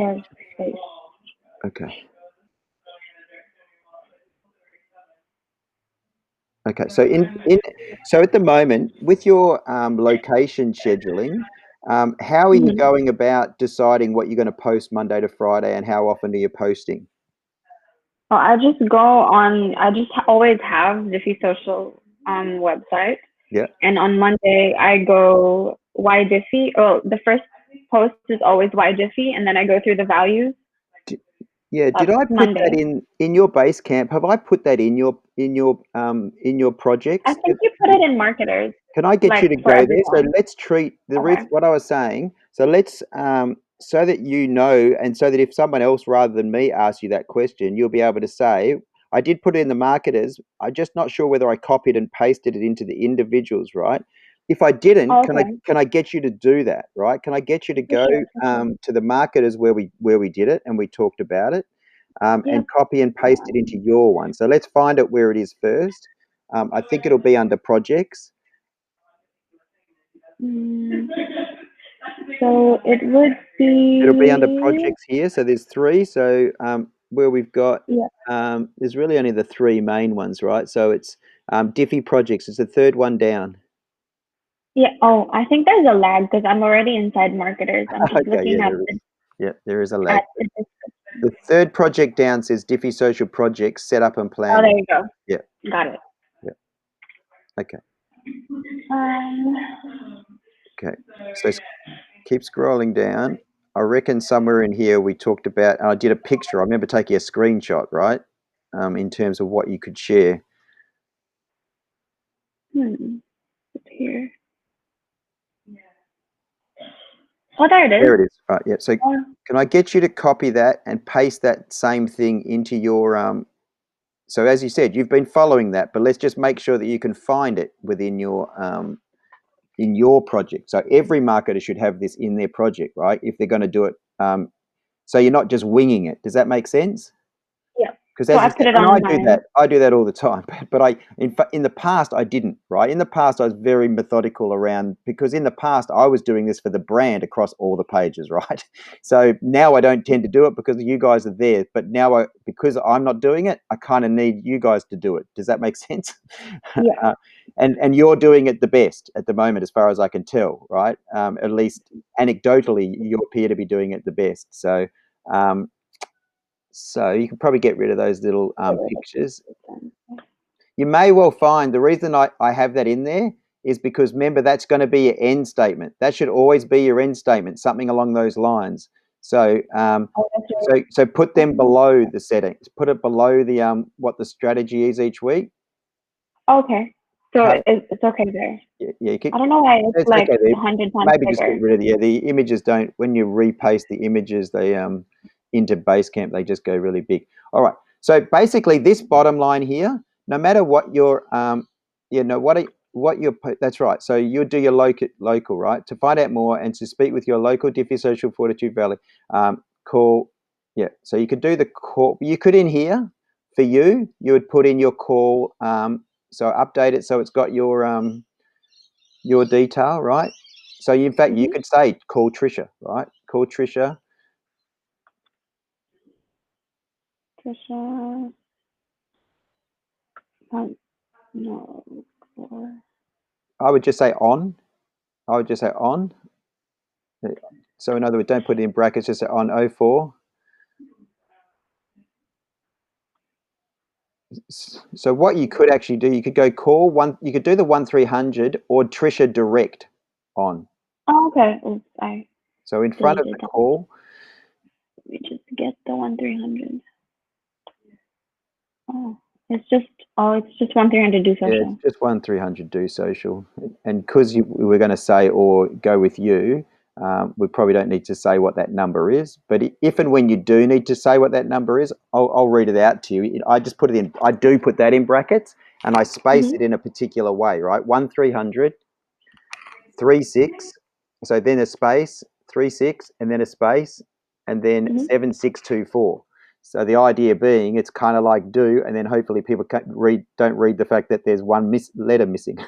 share space. Okay. Okay. So so at the moment with your location scheduling, how are you Mm-hmm. going about deciding what you're going to post Monday to Friday, and how often are you posting? Well, I just go on. I just always have Dify social website, Yeah. and on Monday I go why Dify. Oh, the first post is always why Dify, and then I go through the values. Yeah, did That's I put that Monday. in your base camp? Have I put that in your I projects? think you put it in marketers, Can I get like you to for go there? So everyone. let's treat the Okay. reason what I was saying. So let's so that you know, and so that if someone else rather than me asks you that question, you'll be able to say, I did put it in the marketers. I'm just not sure whether I copied and pasted it into the individuals, right? If I didn't, Okay. can I get you to do that, right? Can I get you to For go sure. For sure. to the marketers where we did it and we talked about it, Yep. and copy and paste it into your one. So let's find it where it is first. I think it'll be under projects. Mm, so it would It'll be under be, projects here. So there's three. So where we've got, yeah. there's really only the three main ones, right? So it's Diffie projects. It's the third one down. Yeah. Oh, I think there's a lag because I'm already inside marketers. I'm just Okay, yeah, looking there is. Yeah, there is a lag. at the The third project down says Diffie social projects, setup and oh, there planning. you go. Yeah, Got it. yeah. Okay, Um, okay. So keep scrolling down. I reckon somewhere in here we talked about, and I did a picture. I remember taking a screenshot, right? In terms of what you could share. it's here. Oh, there it is. There it is. Right, yeah. So Oh, can I get you to copy that and paste that same thing into your so as you said, you've been following that, but let's just make sure that you can find it within your in your project. So every marketer should have this in their project, right? If they're going to do it. So you're not just winging it. Does that make sense? yeah. Because So as I I put said, it and on mine. I do that all the time. But in the past, I didn't. Right, in the past, I was very methodical around because in the past, I was doing this for the brand across all the pages. Right, so now I don't tend to do it because you guys are there. But now, because I'm not doing it, I kind of need you guys to do it. Does that make sense? Yeah. uh, and you're doing it the best at the moment, as far as I can tell. Right, at least anecdotally, you appear to be doing it the best. Um, so you can probably get rid of those little pictures. You may well find the reason I have that in there is because remember that's going to be your end statement. That should always be your end statement, something along those lines. So Oh, that's so put them right. below the settings. Put it below the what the strategy is each week. Okay. So Have, it's okay there. yeah, you I can, don't know why it's it's like okay there. 100 times Maybe just get bigger. rid of the images. Don't when you repaste the images, they into Basecamp they just go really big. All right. So basically, this bottom line here, no matter what your you know what your that's right. So you do your local right to find out more and to speak with your local Diffie Social Fortitude Valley. Call yeah. So you could do the call. You could in here for you. You would put in your call. So update it so it's got your detail, right? So in fact, you Mm-hmm. could say call Tricia, right? Call Tricia. Trisha, no, or, I would just say on. I would just say on. So in other words, don't put it in brackets. Just say on 04. So what you could actually do, you could go call one. You could do the 1300 or Tricia direct on. oh, okay. Oops, I So in front of deleted the that. call, Let me just get the 1-300. Oh, it's just, oh, it's just 1-300 do yeah, it's social. just 1300 do social. And because we were going to say or go with you, we probably don't need to say what that number is. But if and when you do need to say what that number is, I'll read it out to you. I just put it in. I do put that in brackets, and I space Mm-hmm. it in a particular way. Right, 1300, 36. So then a space 36, and then a space, and then Mm-hmm. 7624. So the idea being, it's kind of like do, and then hopefully people don't read the fact that there's one letter missing,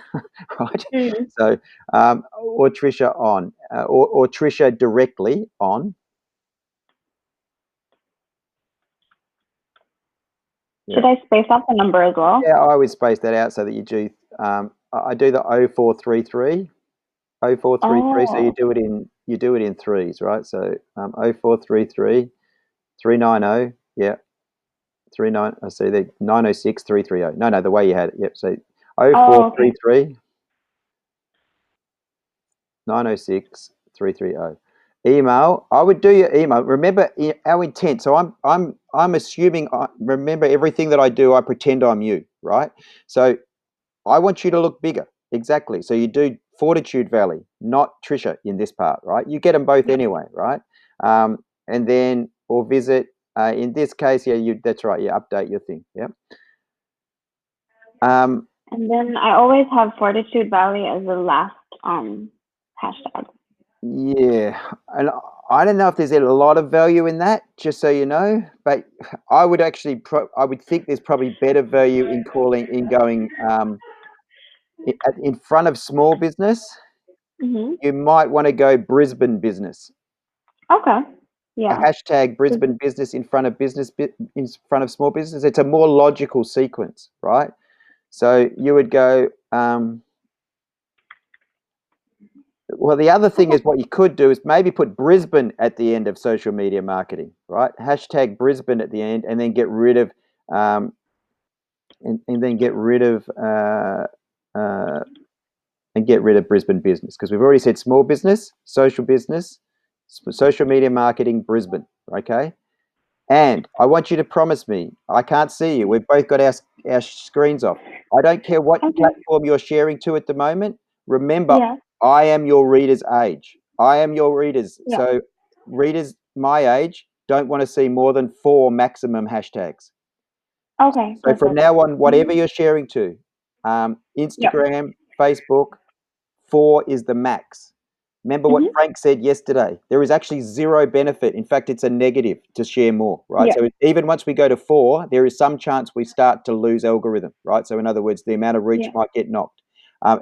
right? Mm-hmm. So or Tricia on, or Tricia directly on, Yeah. Should I space out the number as well? Yeah, I always space that out so that you do. I do the 0433, 0433. So Oh, you do it in threes, right? So 0433 390. Yeah, 39. I see the 906 330. No, the way you had it. Yep. So oh, okay. 0433 906 330. Email. I would do your email. Remember our intent. So I'm assuming. Remember everything that I do. I pretend I'm you, right? So I want you to look bigger. Exactly. So you do Fortitude Valley, not Tricia in this part, right? You get them both Yeah. anyway, right? And then or visit. In this case, yeah, you. That's right. Yeah, update your thing. Yeah. Um, And then I always have Fortitude Valley as the last hashtag. Yeah, and I don't know if there's a lot of value in that, just so you know. But I would actually, I would think there's probably better value in going in front of small business. Mhm. You might want to go Brisbane business. Okay. A Yeah. hashtag Brisbane business in front of in front of small business. It's a more logical sequence, right? So you would go. Well, the other thing Okay. is what you could do is maybe put Brisbane at the end of social media marketing, right? Hashtag Brisbane at the end, and then get rid of, um, and then get rid of, uh, and get rid of Brisbane business because we've already said small business, social media marketing, Brisbane. Okay, and I want you to promise me, I can't see you. We've both got our screens off. I don't care what Okay. platform you're sharing to at the moment. Remember, Yeah. I am your reader's age. I am your readers. Yeah. So, readers my age don't want to see more than 4 maximum hashtags. Okay. So, from Perfect. now on, whatever Mhm. you're sharing to, Yep. Instagram, Facebook, 4 is the max. Remember what Mhm. Frank said yesterday. There is actually zero benefit. In fact, it's a negative to share more, right? Yeah. So even once we go to 4, there is some chance we start to lose algorithm, right? So in other words, the amount of reach Yeah. might get knocked.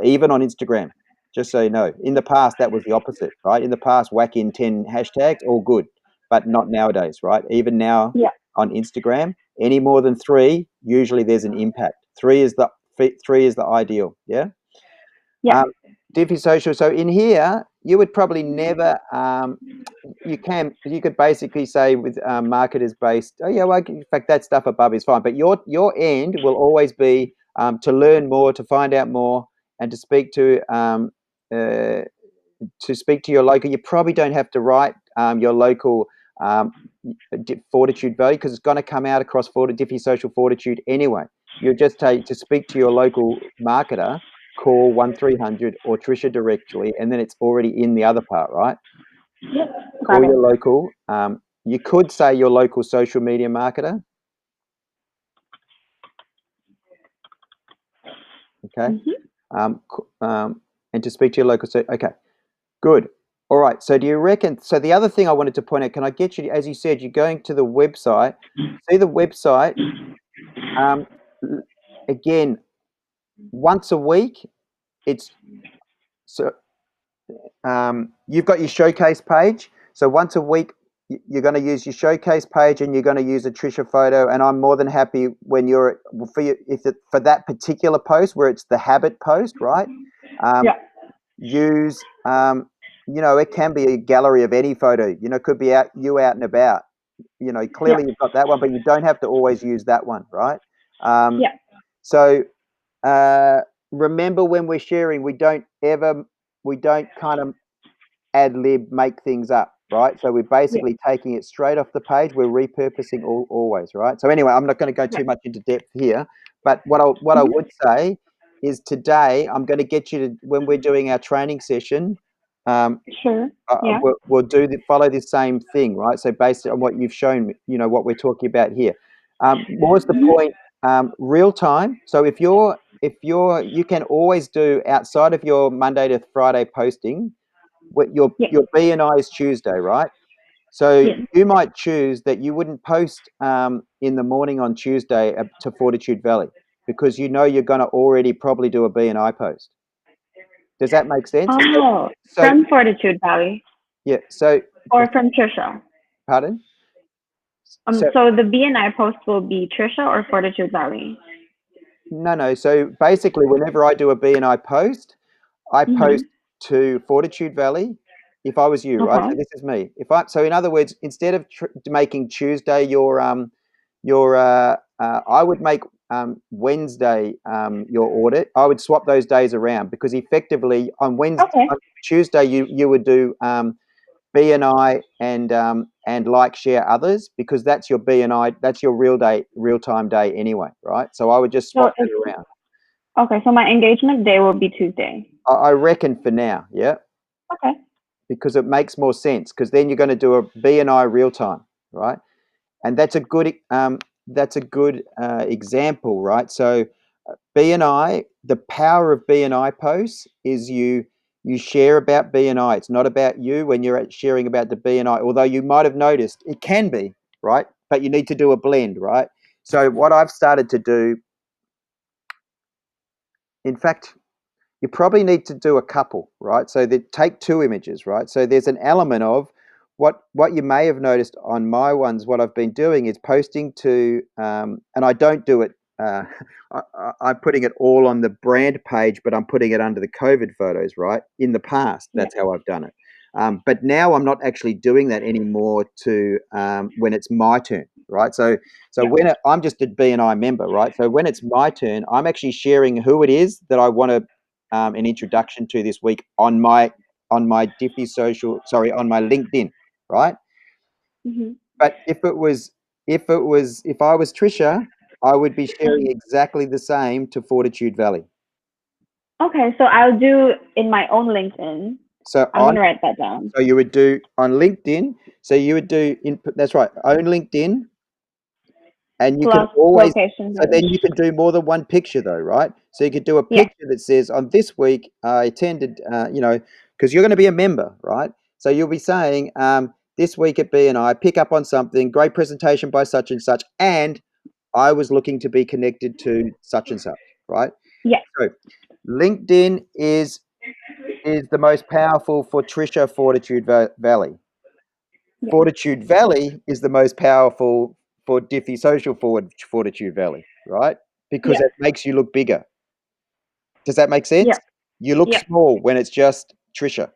Even on Instagram, just so you know. In the past, that was the opposite, right? In the past, whack in 10 hashtags, all good, but not nowadays, right? Even now Yeah. on Instagram, any more than 3, usually there's an impact. 3 is the ideal, yeah? Yeah. Um, Diffy Social. So in here, you would probably never. You could basically say with marketers based. Oh yeah, well, in fact that stuff above is fine. But your end will always be to learn more, to find out more, and uh, to speak to your local. You probably don't have to write your local um, Fortitude value because it's going to come out across Diffy Social Fortitude anyway. You just take to speak to your local marketer, call 1300 or Tricia directly, and then it's already in the other part, right? Yep. Got Call it. your local. You could say your local social media marketer, okay? Mhm. Um, and to speak to your local. So, okay, good. All right. So, do you reckon? So, the other thing I wanted to point out, can I get you? As you said, you're going to the website. See the website. Um, again, once a week. It's so you've got your showcase page. So once a week, you're going to use your showcase page, and you're going to use a Tricia photo. And I'm more than happy when you're for you if it, for that particular post where it's the habit post, right? Um, Yeah. use it can be a gallery of any photo. It could be out and about. Yeah. Clearly you've got that one, but you don't have to always use that one, right? Um, Yeah. so uh, remember when we're sharing, we don't kind of ad lib make things up, right? So we're Yeah. basically taking it straight off the page. We're repurposing always, right? So anyway, I'm not going to go Yeah. too much into depth here, but what I Mhm. would say is today I'm going to get you to when we're doing our training session. Um, Sure. Yeah. we'll follow this same thing, right? So based on what you've shown me, what we're talking about here. What was the Mhm. point? Real time. So you can always do outside of your Monday to Friday posting. What Yeah. your BNI is Tuesday, right? So Yeah. you might choose that you wouldn't post in the morning on Tuesday to Fortitude Valley because you're going to already probably do a BNI post. Does that make sense? Oh, So from Fortitude Valley yeah. So or from Trisha. pardon. So So the BNI post will be Tricia or Fortitude Valley. no. So basically, whenever I do a BNI post, I post Mhm. to Fortitude Valley. If I was you, right? So Okay. this is me. So in other words, instead of making Tuesday I would make Wednesday your audit. I would swap those days around because effectively Okay. on Tuesday you would do BNI and like share others because that's your BNI, that's your real time day anyway, right? So I would just So swap that it's around. okay. So my engagement day will be Tuesday. I reckon for now, yeah, Okay. because it makes more sense because then you're going to do a BNI real time, right? And that's a good example, right? So BNI, the power of BNI posts is you share about BNI. It's not about you when you're sharing about the BNI. Although you might have noticed it can be, right? But you need to do a blend, right? So what I've started to do, in fact, you probably need to do a couple, right? So that take two images, right? So there's an element of what you may have noticed on my ones. What I've been doing is posting to, and I don't do it. I'm putting it all on the brand page, but I'm putting it under the COVID photos, right? In the past, Yeah. that's how I've done it. But now I'm not actually doing that anymore. To when it's my turn, right? So Yeah. I'm just a BNI member, right? So when it's my turn, I'm actually sharing who it is that I want to an introduction to this week on my Diffy social, sorry, on my LinkedIn, right? Mhm. But if I was Tricia, I would be sharing exactly the same to Fortitude Valley. Okay. So I'll do in my own LinkedIn. So I'm on gonna write that down. so you would do on LinkedIn. So you would do that's right, own LinkedIn. And you can Plus always, location so then village. you can do more than one picture though, right? So you could do a Yeah. picture that says, on this week, I attended, because you're going to be a member, right? So you'll be saying, this week at BNI, pick up on something, great presentation by such and I was looking to be connected to such and such, right? Yeah. So LinkedIn is the most powerful for Tricia Fortitude Valley. Yeah. Fortitude Valley is the most powerful for Diffy Social Fortitude Valley, right? Because Yeah. it makes you look bigger. Does that make Yeah. sense? You look Yeah. small when it's just Tricia.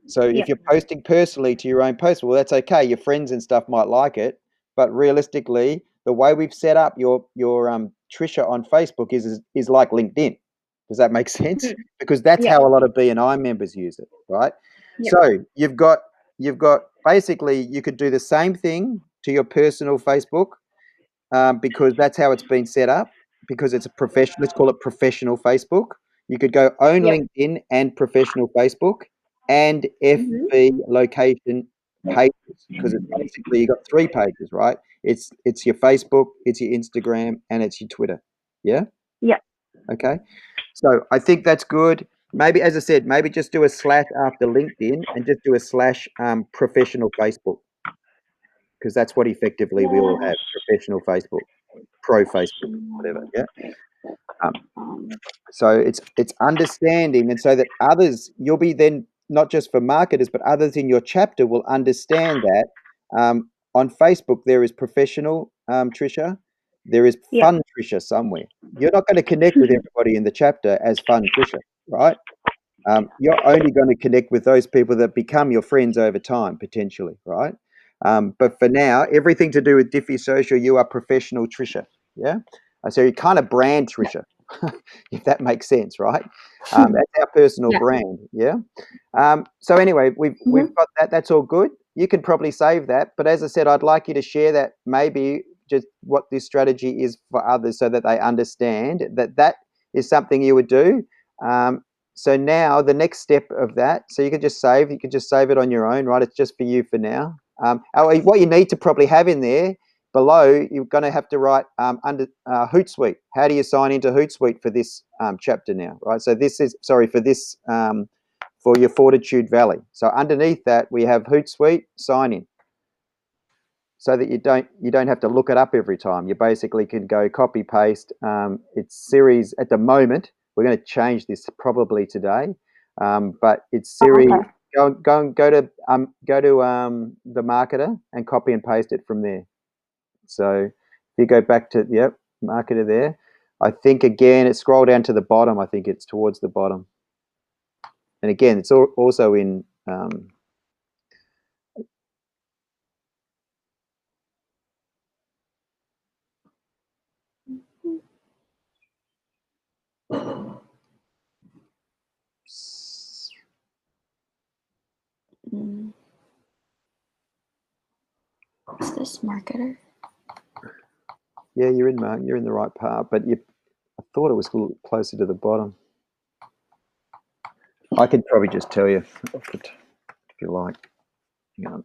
So Yeah. if you're posting personally to your own post, well, that's okay. Your friends and stuff might like it, but realistically, the way we've set up your Tricia on Facebook is like LinkedIn. Does that make sense? Mhm. Because that's Yeah. how a lot of BNI members use it, right? Yeah. So you've got basically you could do the same thing to your personal Facebook, because that's how it's been set up. Because it's a professional, let's call it professional Facebook. You could go own Yeah. LinkedIn and professional Facebook and Mhm. FB location pages because it's basically you got three pages, right? It's your Facebook, it's your Instagram, and it's your Twitter. Yeah. Yeah. Okay. So I think that's good. Maybe, as I said, maybe just do a slash after LinkedIn and just do a slash professional Facebook because that's what effectively we all have: professional Facebook, pro Facebook, whatever. Yeah. Um, Um, so it's understanding, and so that others, you'll be then not just for marketers, but others in your chapter will understand that on Facebook there is professional Tricia, there is yeah. fun Tricia somewhere. You're not going to connect with everybody in the chapter as fun Tricia, right? You're only going to connect with those people that become your friends over time, potentially, right? But for now, everything to do with Diffy Social, you are professional Tricia. Yeah. So you kind of brand Tricia, if that makes sense, right? That's our personal Yeah. brand. Yeah. So anyway, we've Mhm. got that. That's all good. You can probably save that. But as I said, I'd like you to share that maybe just what this strategy is for others so that they understand that that is something you would do. Um, so now the next step of that, so you can just save it on your own, right? It's just for you for now. What you need to probably have in there below, you're going to have to write under Hootsuite. How do you sign into Hootsuite for this chapter now, right? So this is, sorry, for this, for your Fortitude Valley. So underneath that, we have Hootsuite, sign in so that you don't have to look it up every time. You basically can go copy paste. It's series at the moment. We're going to change this probably today, but it's series. Okay. Go to the marketer and copy and paste it from there. So if you go back to, yep, marketer there. I think again, it scroll down to the bottom. I think it's towards the bottom. And again, it's also in Is this marketer? Yeah, you're in the right part, but I thought it was a little closer to the bottom. I could probably just tell you if you like. Hang on.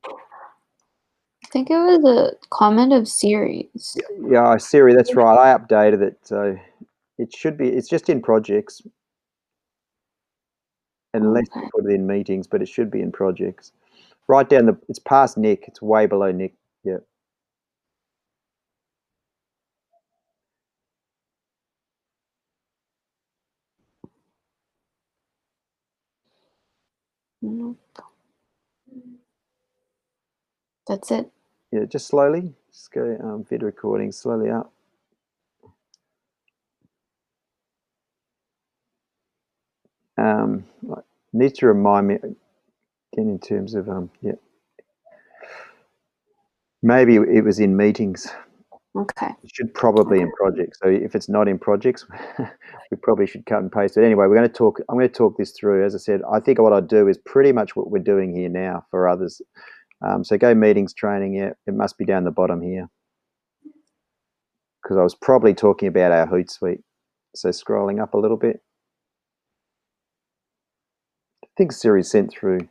I think it was a comment of series. Yeah, Siri, that's right. I updated it, so it should be. It's just in projects, unless you put it in meetings, but it should be in projects. Right down it's past Nick. It's way below Nick. Yeah. Nope. That's it. Yeah, just slowly. Just go vid recording slowly up. Need to remind me again in terms of yeah. Maybe it was in meetings. Okay. It should probably in projects. So if it's not in projects, we probably should cut and paste it. Anyway, I'm going to talk this through. As I said, I think what I'd do is pretty much what we're doing here now for others. So go meetings, training. Yeah, it must be down the bottom here because I was probably talking about our Hootsuite. So scrolling up a little bit. I think Siri sent through.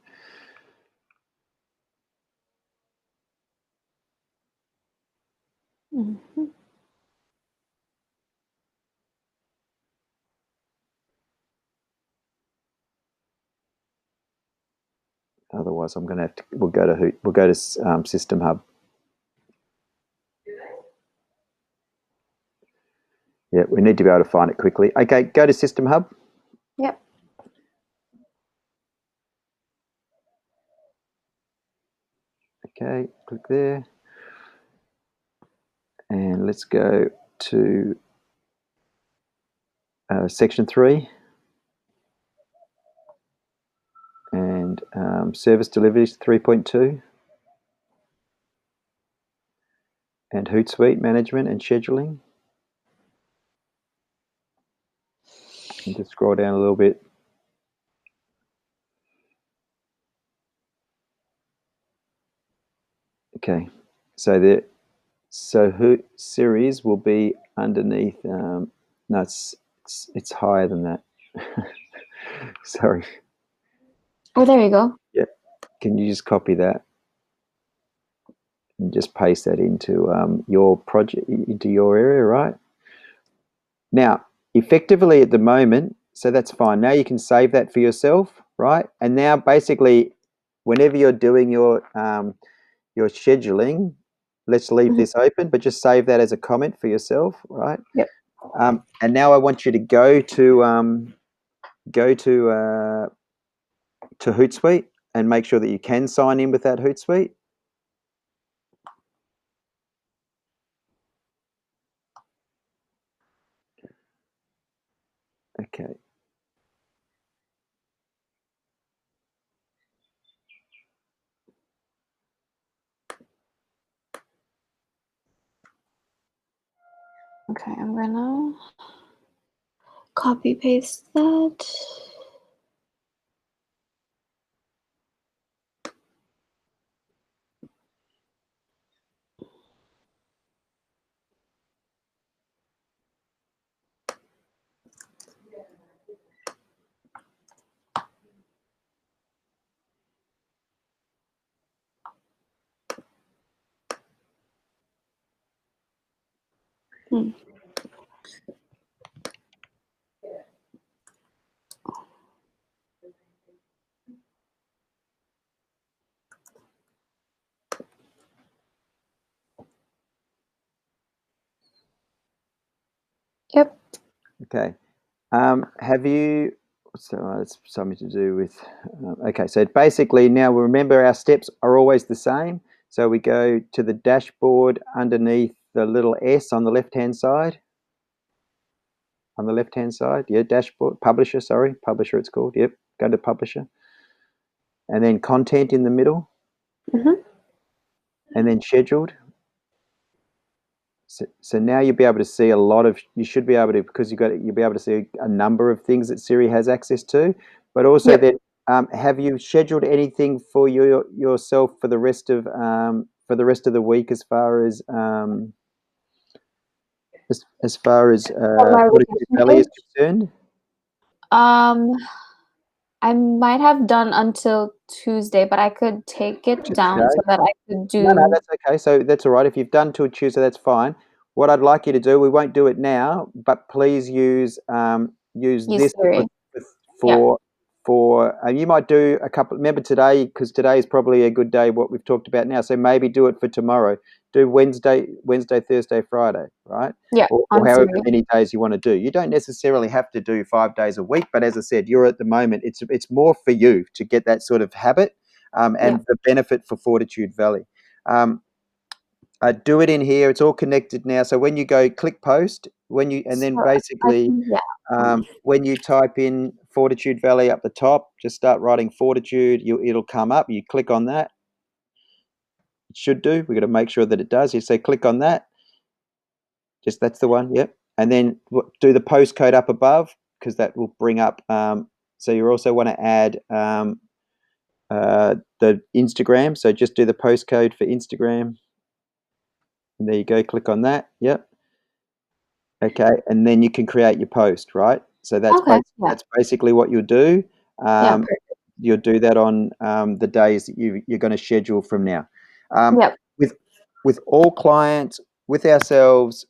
Mm-hmm. Otherwise, I'm going to have to. We'll go to System Hub. Yeah, we need to be able to find it quickly. Okay, go to System Hub. Yep. Okay, click there. And let's go to section 3. And service deliveries 3.2. And Hootsuite management and scheduling. And just scroll down a little bit. Okay, so series will be underneath. No, it's higher than that. Sorry. Oh, there you go. Yeah. Can you just copy that and just paste that into your project, into your area, right? Now, effectively at the moment, so that's fine. Now you can save that for yourself, right? And now basically, whenever you're doing your scheduling, let's leave this open, but just save that as a comment for yourself, right? Yep. And now I want you to go to Hootsuite and make sure that you can sign in with that Hootsuite. Okay. Okay, I'm gonna copy paste that. Yep. Okay. Have you? So it's something to do with. Okay, so basically now remember our steps are always the same. So we go to the dashboard underneath the little S on the left-hand side. On the left-hand side, yeah, dashboard, publisher, sorry, publisher it's called, yep, go to publisher. And then content in the middle. Mhm. And then scheduled. So now you'll be able to see a lot of, you should be able to, because you'll be able to see a number of things that Siri has access to, but also Yep. then, have you scheduled anything for yourself for the rest of the week as far as My Fortitude vacation Valley is page? concerned? Um, I might have done until Tuesday, but I could take it Which is down today. so that I could No, do that's okay. So that's all right. If you've done till Tuesday, that's fine. What I'd like you to do, we won't do it now, but please use use this Siri. Yeah. for you might do a couple. Remember today, because today is probably a good day. What we've talked about now, so maybe do it for tomorrow. Do Wednesday, Thursday, Friday, right? Yeah, Or on however Siri. many days you want to do. You don't necessarily have to do 5 days a week, but as I said, you're at the moment. It's more for you to get that sort of habit, Yeah. and the benefit for Fortitude Valley. Um, do it in here. It's all connected now. So when you go click post, and then So I basically can, yeah. when you type in Fortitude Valley up the top, just start writing Fortitude. It'll come up. You click on that. It should do. We've got to make sure that it does. You say click on that. Just that's the one. Yep. And then do the postcode up above, because that will bring up. So you also want to add the Instagram. So just do the postcode for Instagram. And there you go. Click on that. Yep. Okay, and then you can create your post, right? So Okay. Yeah. that's basically what you'll do. Yeah. Um, Perfect. you'll do that on the days that you're going to schedule from now. Yep. With all clients, with ourselves,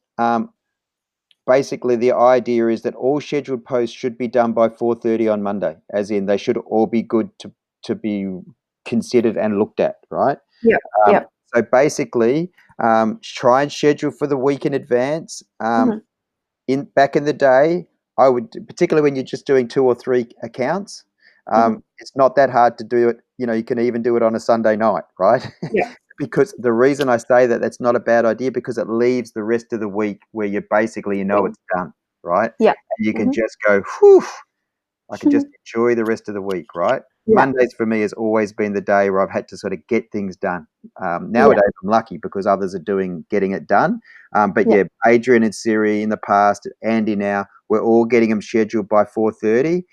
basically the idea is that all scheduled posts should be done by 4:30 on Monday, as in they should all be good to be considered and looked at, right? Yep. Um, Yep. so basically, try and schedule for the week in advance. Mhm. Back in the day, I would, particularly when you're just doing 2 or 3 accounts, Mhm. it's not that hard to do it. You can even do it on a Sunday night, right? Yeah. Because the reason I say that, that's not a bad idea, because it leaves the rest of the week where you basically it's done, right? Yeah. And you can Mhm. just go, whew, I can just enjoy the rest of the week, right? Yeah. Mondays for me has always been the day where I've had to sort of get things done. Yeah. Nowadays, I'm lucky because others are getting it done. But Yeah. yeah, Adrian and Siri in the past, Andy now, we're all getting them scheduled by 4:30.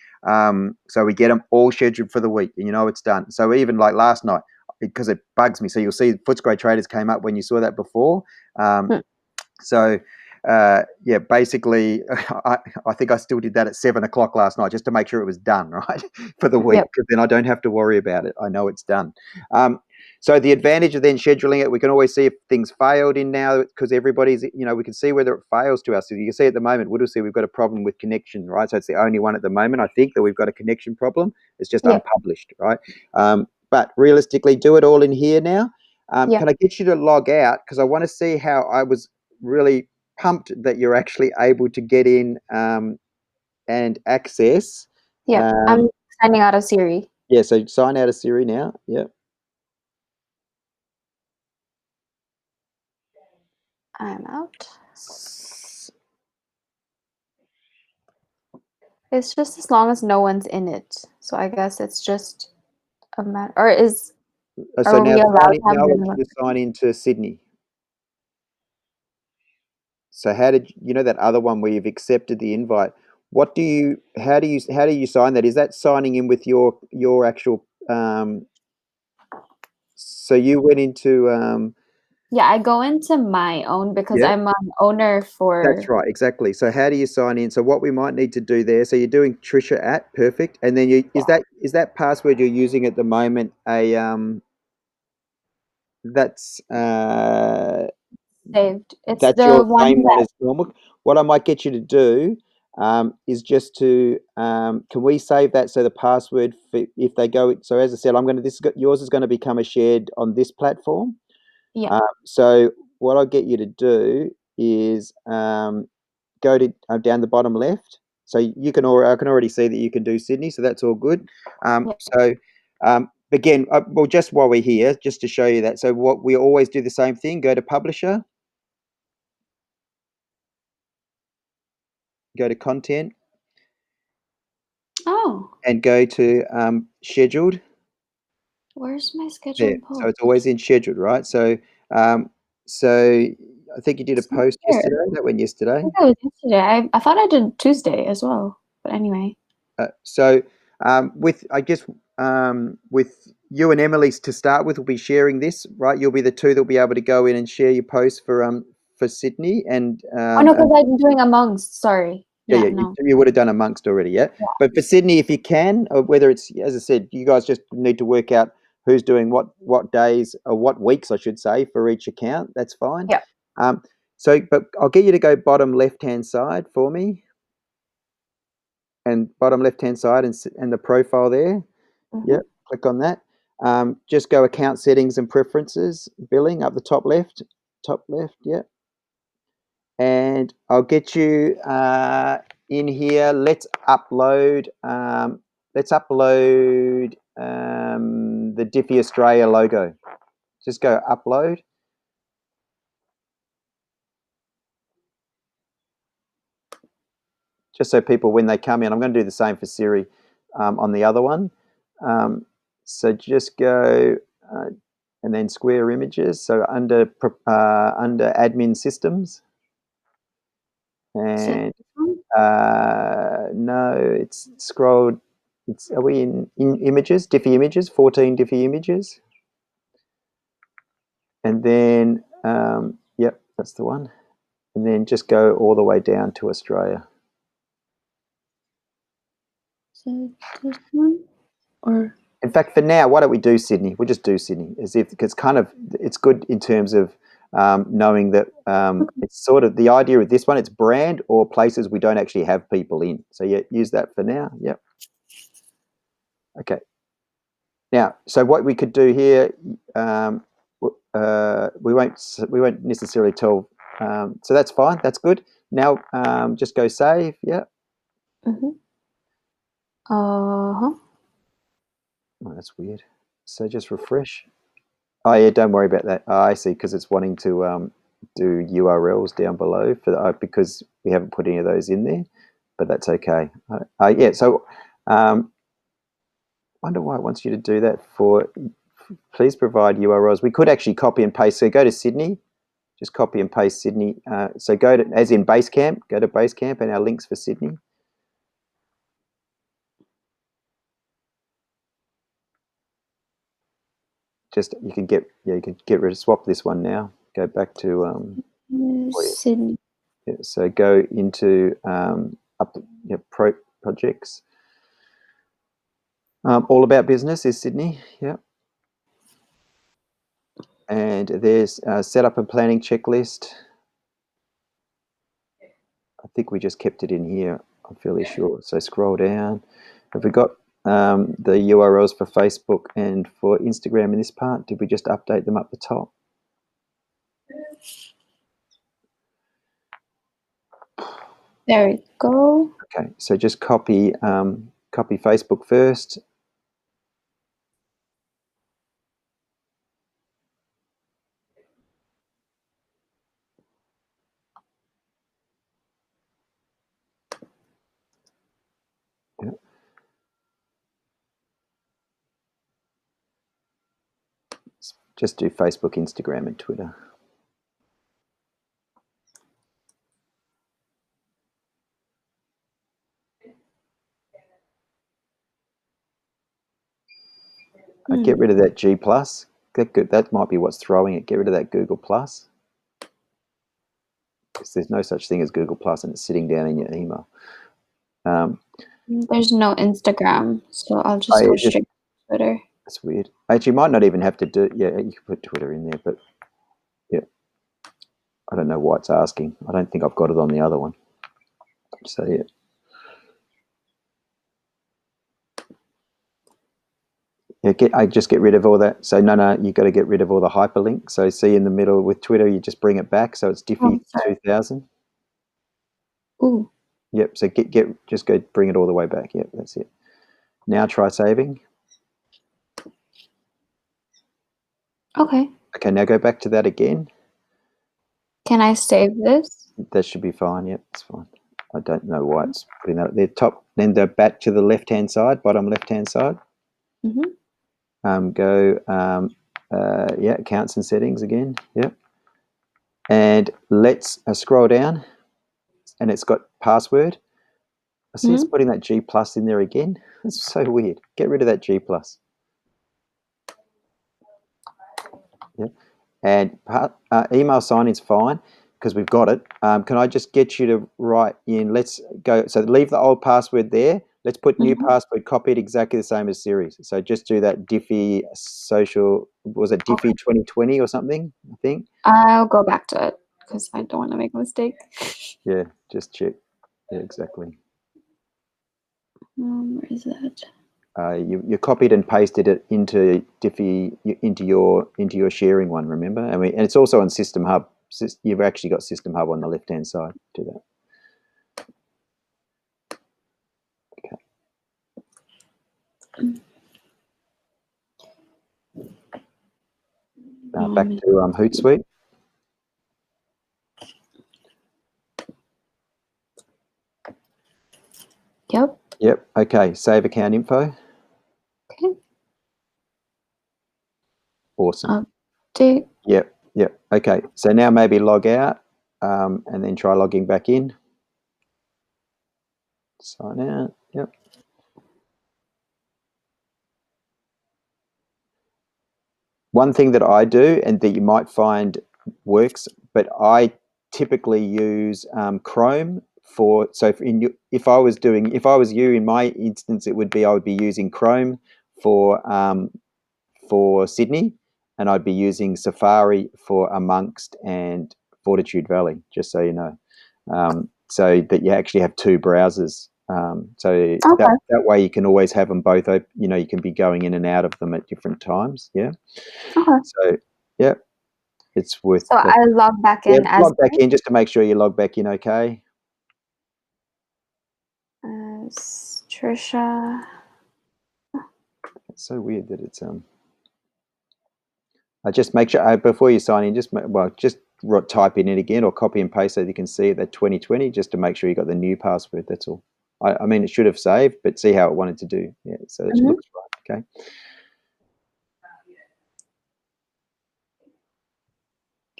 So we get them all scheduled for the week, and it's done. So even like last night, because it bugs me. So you'll see Footscray Traders came up when you saw that before. Hmm. So yeah, basically, I think I still did that at 7 o'clock last night just to make sure it was done, right, for the week, Yep. because then I don't have to worry about it. I know it's done. So the advantage of then scheduling it, we can always see if things failed in now, because everybody's, we can see whether it fails to us. So you can see at the moment, we'll see we've got a problem with connection, right? So it's the only one at the moment, I think, that we've got a connection problem. It's just Yep. unpublished, right? But realistically, do it all in here now. Yeah. Can I get you to log out? Because I want to see how I was really pumped that you're actually able to get in and access. Yeah. I'm signing out of Siri. Yeah, so sign out of Siri now. Yeah. I'm out. It's just as long as no one's in it. So I guess it's just a matter. Or So are now we allowed to now have I more want than one? you to sign into Sydney. So how did that other one where you've accepted the invite? How do you sign that? Is that signing in with your actual so you went into Yeah, I go into my own because yeah. I'm an owner That's for. right, exactly. So how do you sign in? So what we might need to do there, so you're doing Tricia at perfect, and then is that password you're using at the moment a that's Saved. It's that's the your one same one that. as normal. What I might get you to do is just to can we save that, so the password for if they go, so as I said, yours is going to become a shared on this platform. Yeah. So what I'll get you to do is go to down the bottom left. So I can already see that you can do Sydney, so that's all good. Yeah. So again, well, just while we're here, just to show you that. So what we always do the same thing, go to publisher, go to content, and go to scheduled. Where's my There. scheduled post? So it's always in scheduled, right? So I think you did a It's not post here. yesterday. That went I yesterday. think that was yesterday. I thought I did Tuesday as well. But anyway. With I guess with you and Emily to start with, will be sharing this, right? You'll be the two that'll be able to go in and share your post for Sydney and Oh no, because I'm doing amongst. Sorry. yeah, No. you would have done amongst already, yeah. Yeah. But for Sydney, if you can, or whether it's, as I said, you guys just need to work out who's doing what days or what weeks, I should say, for each account. That's fine. Yeah. But I'll get you to go bottom left-hand side for me, and bottom left-hand side and the profile there. Mhm. Yep, click on that. Just go account settings and preferences, billing up the top left, yep. And I'll get you in here. Let's upload the Diffy Australia logo. Just go upload. Just so people, when they come in, I'm going to do the same for Siri on the other one. So just go and then Square Images. So under admin systems, and no, it's scrolled. Are we in images? Diffy images, 14 Diffy images, and then yep, that's the one. And then just go all the way down to Australia. So this one, or in fact, for now, why don't we do Sydney? We'll just do Sydney, as if, because it's good in terms of knowing that it's sort of the idea of this one. It's brand or places we don't actually have people in. So yeah, use that for now. Yep. Okay. Now, so what we could do here, we won't necessarily tell. So that's fine. That's good. Now, just go save. Yeah. Uh-huh. Oh, that's weird. So just refresh. Oh yeah, don't worry about that. Oh, I see, because it's wanting to do URLs down below because we haven't put any of those in there, but that's okay. Yeah. So, wonder why it wants you to do that. Please provide URLs. We could actually copy and paste. So go to Sydney. Just copy and paste Sydney. So go to, as in Basecamp. Go to Basecamp and our links for Sydney. Just you can get rid of swap this one now. Go back to Sydney. yeah, so go into projects. All About Business is Sydney. Yeah. And there's setup and planning checklist. I think we just kept it in here. I'm fairly sure. So scroll down. Have we got the URLs for Facebook and for Instagram in this part? Did we just update them up the top? There we go. Okay, so just copy Facebook first. Yeah. Just do Facebook, Instagram, and Twitter. Get rid of that G+. That might be what's throwing it. Get rid of that Google+. Because there's no such thing as Google+, and it's sitting down in your email. There's no Instagram, so I'll just go straight to Twitter. That's weird. Actually, you might not even have to do. Yeah, you could put Twitter in there, but yeah, I don't know why it's asking. I don't think I've got it on the other one. So yeah. Yeah, I just get rid of all that. So no, you got to get rid of all the hyperlinks. So see in the middle with Twitter, you just bring it back. So it's Diffy 2000. Ooh. Yep. So just go bring it all the way back. Yep, that's it. Now try saving. Okay. Okay, now go back to that again. Can I save this? That should be fine. Yep, it's fine. I don't know why it's putting that at the top. Then go back to the left-hand side, bottom left-hand side. Go, accounts and settings again. Yep. And let's scroll down, and it's got password. I see it's putting that G plus in there again. That's so weird. Get rid of that G plus. Yep. And email sign is fine because we've got it. Can I just get you to write in? Let's go. So leave the old password there. Let's put new password, copy it exactly the same as series. So just do that Diffy social. Was it Diffy 2020 or something? I think. I'll go back to it because I don't want to make a mistake. Yeah, just check. Yeah, exactly. Where is that? You copied and pasted it into Diffy into your sharing one. Remember, and it's also on System Hub. You've actually got System Hub on the left hand side. Do that. Back to Hootsuite. Yep. Yep. Okay. Save account info. Okay. Awesome. Update. Yep. Yep. Okay. So now maybe log out and then try logging back in. Sign out. Yep. One thing that I do and that you might find works, but I typically use Chrome for. So if I was you in my instance, it would be I would be using Chrome for Sydney, and I'd be using Safari for Amongst and Fortitude Valley. Just so you know, so that you actually have two browsers. That way you can always have them both open. You know, you can be going in and out of them at different times. Yeah. Okay. So, yeah, it's worth. So I log back in as log back in just to make sure you log back in. Okay. As Tricia. It's so weird that it's I just make sure before you sign in, just type in it again or copy and paste so that you can see that 2020 just to make sure you got the new password. That's all. I mean, it should have saved, but see how it wanted to do. Yeah, so it looks right. Okay.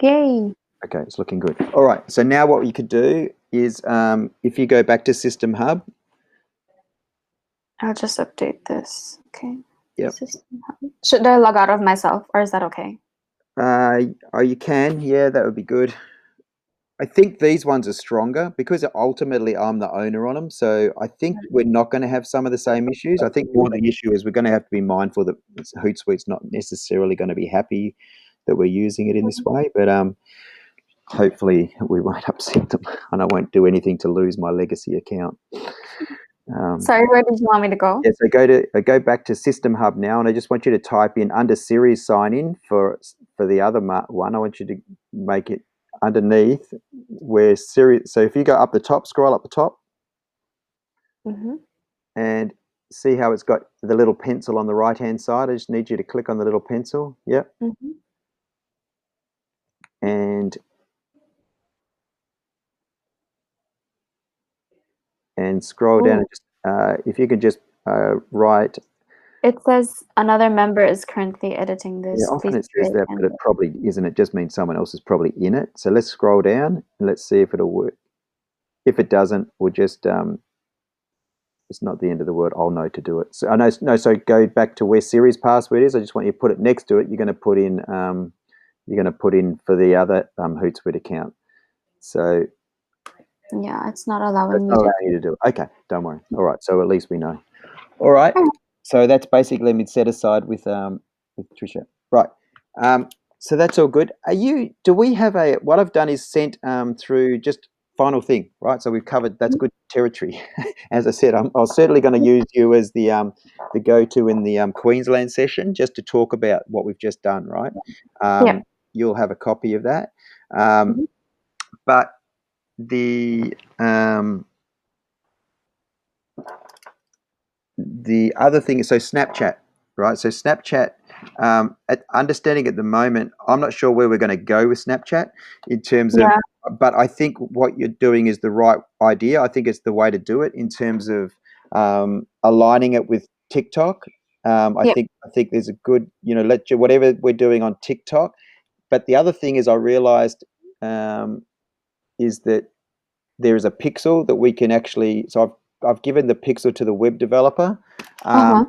Yay. Okay, it's looking good. All right. So now what you could do is if you go back to System Hub. I'll just update this. Okay. Yep. Should I log out of myself or is that okay? You can. Yeah, that would be good. I think these ones are stronger because ultimately I'm the owner on them. So I think we're not going to have some of the same issues. I think more the issue is we're going to have to be mindful that Hootsuite's not necessarily going to be happy that we're using it in this way. But hopefully we won't upset them and I won't do anything to lose my legacy account. Sorry, where did you want me to go? Yeah, so go back to System Hub now, and I just want you to type in under series sign in for the other one. I want you to make it underneath where series. So if you go up the top, scroll up the top, and see how it's got the little pencil on the right hand side. I just need you to click on the little pencil. Yep. And scroll down and just if you could just write. It says another member is currently editing this. Yeah, often it says that, but it probably isn't. It just means someone else is probably in it. So let's scroll down and let's see if it'll work. If it doesn't, we'll just it's not the end of the world. I'll know to do it. So I know. No, so go back to where series password is. I just want you to put it next to it. You're going to put in for the other Hootsuite account. So yeah, it's not allowing me to do it. Okay, don't worry. All right. So at least we know. All right. So that's basically me set aside with Tricia. Right. So that's all good. Do we have what I've done is sent through just final thing, right? So we've covered, that's good territory. As I said, I'm certainly going to use you as the go-to in the Queensland session just to talk about what we've just done, right? You'll have a copy of that. But the other thing is, so Snapchat, right? So Snapchat, understanding at the moment, I'm not sure where we're going to go with Snapchat in terms of, Yeah. but I think what you're doing is the right idea. I think it's the way to do it in terms of aligning it with TikTok. I Yep. think there's a good, let you, whatever we're doing on TikTok. But the other thing is, I realized is that there is a pixel that we can actually. So I've given the pixel to the web developer. Uh-huh.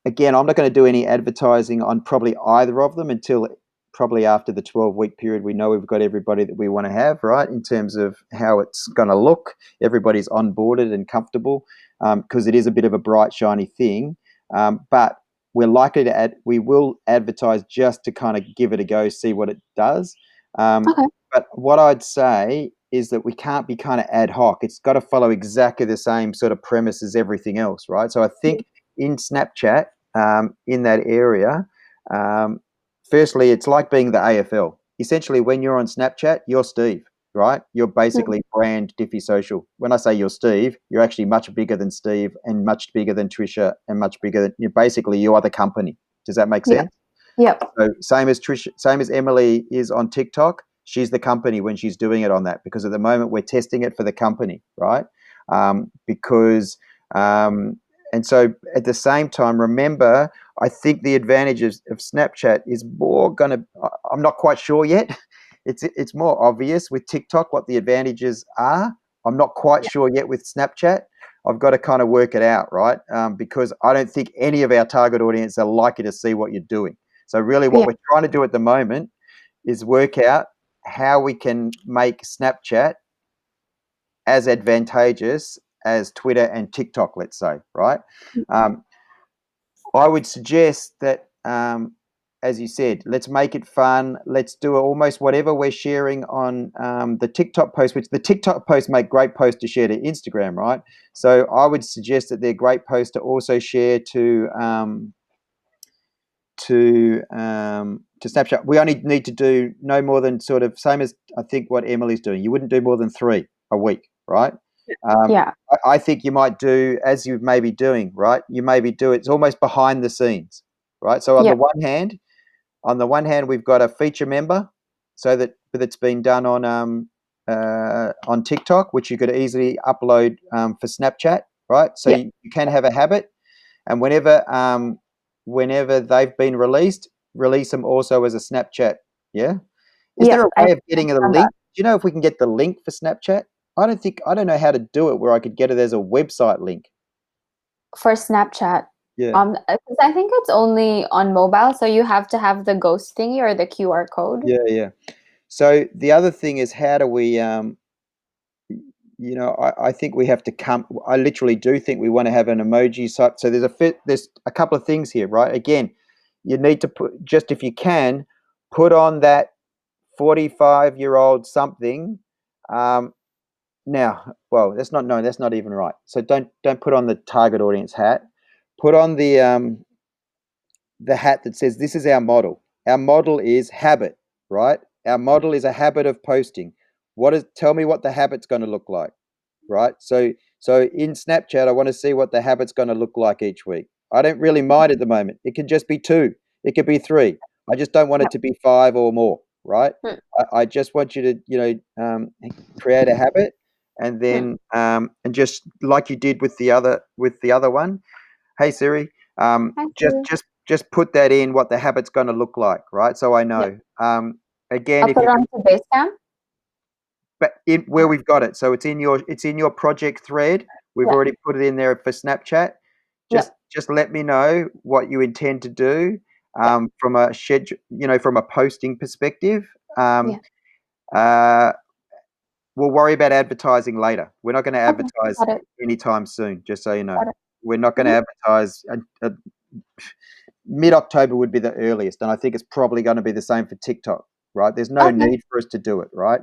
Again, I'm not going to do any advertising on probably either of them until probably after the 12-week period. We know we've got everybody that we want to have, right, in terms of how it's going to look. Everybody's onboarded and comfortable because it is a bit of a bright, shiny thing. But we're likely to we will advertise just to kind of give it a go, see what it does. Okay. But what I'd say is that we can't be kind of ad hoc. It's got to follow exactly the same sort of premise as everything else, right? So I think in Snapchat, in that area, firstly, it's like being the AFL. Essentially, when you're on Snapchat, you're Steve, right? You're basically brand Diffy Social. When I say you're Steve, you're actually much bigger than Steve and much bigger than Tricia and much bigger than you are the company. Does that make sense? Yep. So same as Tricia, same as Emily is on TikTok. She's the company when she's doing it on that, because at the moment we're testing it for the company, right? Because and so at the same time, remember, I think the advantages of Snapchat is more going to. I'm not quite sure yet. It's more obvious with TikTok what the advantages are. I'm not quite sure yet with Snapchat. I've got to kind of work it out, right? Because I don't think any of our target audience are likely to see what you're doing. So really what Yeah. we're trying to do at the moment is work out how we can make Snapchat as advantageous as Twitter and TikTok, let's say, right? I would suggest that, as you said, let's make it fun. Let's do almost whatever we're sharing on the TikTok post, which the TikTok posts make great posts to share to Instagram, right? So I would suggest that they're great posts to also share to Snapchat. We only need to do no more than sort of same as I think what Emily's doing. You wouldn't do more than 3 a week, right? Yeah. I think you might do as you may be doing, right? You maybe do it's almost behind the scenes, right? So Yep. on the one hand, we've got a feature member, so that's been done on TikTok, which you could easily upload for Snapchat, right? So Yep. you can have a habit, and whenever they've been released, release them also as a Snapchat. Yeah. Is there Yep. a I've way of getting a done link? that Do you know if we can get the link for Snapchat? I don't know how to do it where I could get it as a website link. for Snapchat. Yeah. 'Cause I think it's only on mobile, so you have to have the ghost thingy or the QR code. Yeah, yeah. So the other thing is, how do we I think we have to come. I literally do think we want to have an emoji site. So there's a couple of things here, right? Again, you need to put, just if you can, put on that 45-year-old something. Now, well, that's not no, that's not even right. So don't put on the target audience hat. Put on the hat that says this is our model. Our model is habit, right? Our model is a habit of posting. Tell me what the habit's going to look like, right? So in Snapchat, I want to see what the habit's going to look like each week. I don't really mind at the moment. It can just be 2. It could be 3. I just don't want it Yep. to be 5 or more, right? I just want you to, create a habit, and then and just like you did with the other one. Hey Siri, I see. just put that in what the habit's going to look like, right? So I Yep. know. Again, I'll if put you it onto Basecamp. but where we've got it, so it's in your project thread. We've Yeah. already put it in there for Snapchat. Yep. Just let me know what you intend to do from a schedule, from a posting perspective. Yeah. Uh, we'll worry about advertising later. We're not going to Okay. advertise Got it. anytime soon. Just so you know, Got it. we're not going to Mhm. advertise. Mid-October would be the earliest, and I think it's probably going to be the same for TikTok, right? There's no Okay. need for us to do it, right?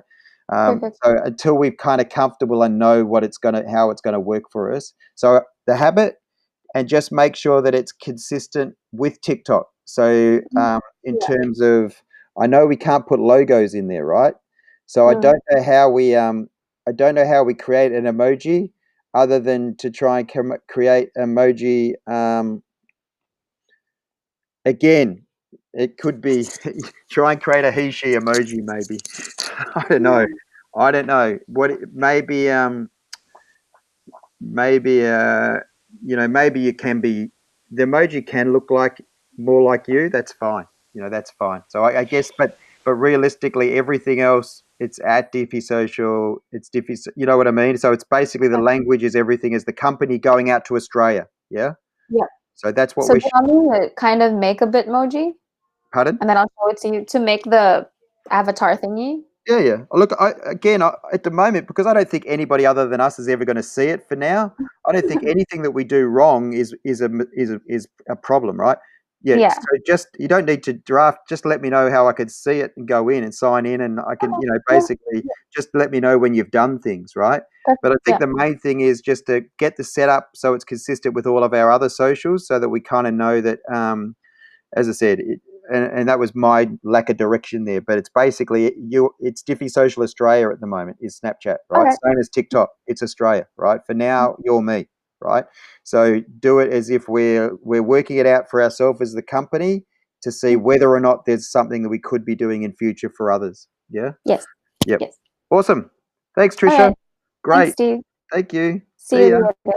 Perfect. So until we're kind of comfortable and know how it's gonna work for us. So the habit, and just make sure that it's consistent with TikTok. So Mhm. in Yeah. terms of, I know we can't put logos in there, right? So Mm. I don't know how we create an emoji other than to try and create again, it could be try and create a he she emoji maybe. I don't know. I don't know. Maybe maybe maybe you can be the emoji can look like more like you. That's fine. That's fine. So I guess, but realistically, everything else it's at Diffy Social. It's Diffy. You know what I mean? So it's basically the language is everything is the company going out to Australia. Yeah. Yeah. So that's what So we do you want me to kind of make a Bitmoji? Pardon? And then I'll show it to you to make the avatar thingy. Yeah. Look, at the moment, because I don't think anybody other than us is ever going to see it for now. I don't think anything that we do wrong is a problem, right? Yeah. Yeah. So just you don't need to draft. Just let me know how I could see it and go in and sign in, and I can, basically just let me know when you've done things, right? But I think the main thing is just to get the setup so it's consistent with all of our other socials, so that we kind of know that. As I said, and that was my lack of direction there. But it's basically it's Diffy Social Australia at the moment is Snapchat, right? Okay. Same as TikTok, it's Australia, right? For now, you're me, right? So do it as if we're working it out for ourselves as the company to see whether or not there's something that we could be doing in future for others. Yeah. Yes. Yep. Yes. Awesome. Thanks, All Tricia. right. Thanks, Great. Steve. Thank you. See See you ya. later.